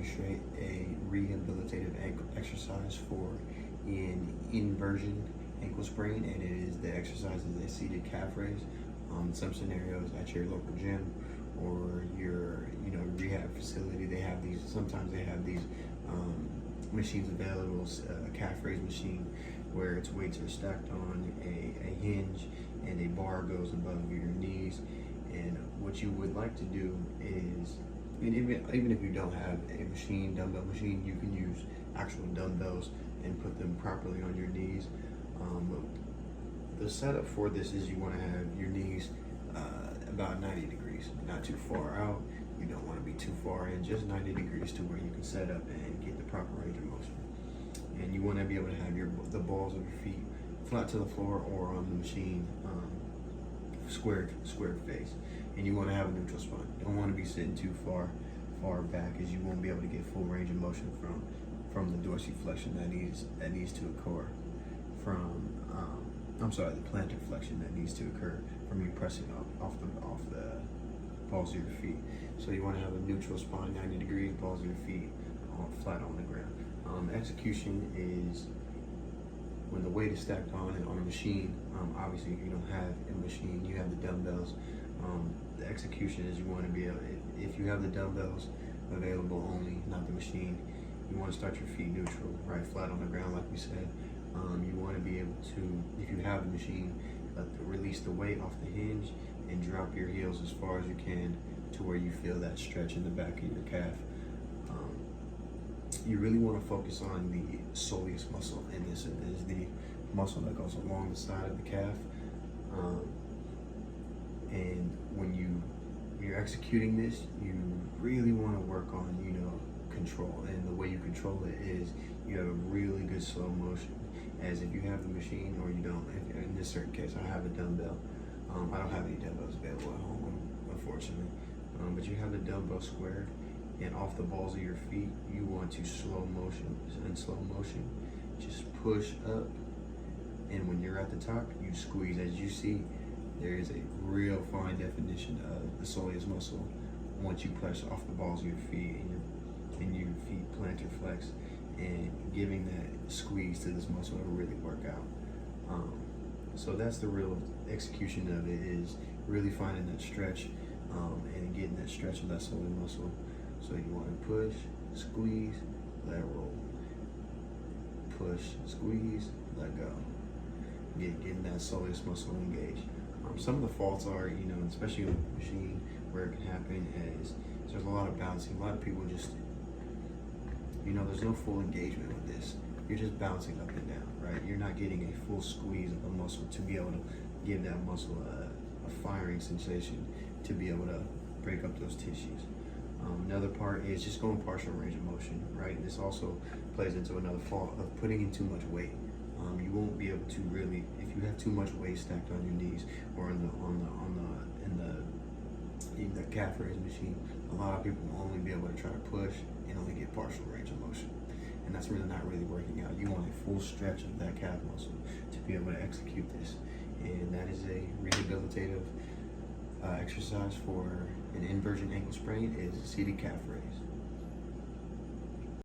demonstrate a rehabilitative exercise for an inversion ankle sprain, and it is the exercise is a seated calf raise. In some scenarios at your local gym or your rehab facility, they have these. Sometimes they have these machines available. A calf raise machine where its weights are stacked on a hinge and a bar goes above your knees. And what you would like to do is, and even if you don't have a dumbbell machine, you can use actual dumbbells and put them properly on your knees. But the setup for this is you want to have your knees about 90 degrees, not too far out. You don't want to be too far in, just 90 degrees to where you can set up and get the proper range of motion. And you want to be able to have the balls of your feet flat to the floor or on the machine, squared face. And you want to have a neutral spine. You don't want to be sitting too far back, as you won't be able to get full range of motion from the dorsiflexion that needs to occur from the plantar flexion that needs to occur from you pressing off the balls of your feet. So you want to have a neutral spine, 90 degrees, balls of your feet flat on the ground. Execution is when the weight is stacked on a machine. Obviously, if you don't have a machine, you have the dumbbells. The execution is you want to be able, if you have the dumbbells available only, not the machine, you want to start your feet neutral, right, flat on the ground, like we said. You want to be able to, if you have the machine, release the weight off the hinge and drop your heels as far as you can to where you feel that stretch in the back of your calf. You really want to focus on the soleus muscle, and this is the muscle that goes along the side of the calf. And when you're executing this, you really want to work on control, and the way you control it is you have a really good slow motion, as if you have the machine or you don't. In this certain case, I have a dumbbell. I don't have any dumbbells available at home, unfortunately, but you have the dumbbell squared, and off the balls of your feet, you want to slow motion, just push up, and when you're at the top, you squeeze. As you see, there is a real fine definition of the soleus muscle once you press off the balls of your feet and your feet plantar flex, and giving that squeeze to this muscle to really work out. So that's the real execution of it, is really finding that stretch and getting that stretch of that soleus muscle. So you want to push, squeeze, let roll. Push, squeeze, let go. Getting that soleus muscle engaged. Some of the faults are, especially with the machine, where it can happen is there's a lot of bouncing. A lot of people just, there's no full engagement with this. You're just bouncing up and down, right? You're not getting a full squeeze of the muscle to be able to give that muscle a firing sensation to be able to break up those tissues. Another part is just going partial range of motion, right? This also plays into another fault of putting in too much weight. You won't be able to really, if you have too much weight stacked on your knees or in the calf raise machine, a lot of people will only be able to try to push and only get partial range of motion, and that's really not really working out. You want a full stretch of that calf muscle to be able to execute this, and that is a rehabilitative exercise for an inversion ankle sprain, is seated calf raise.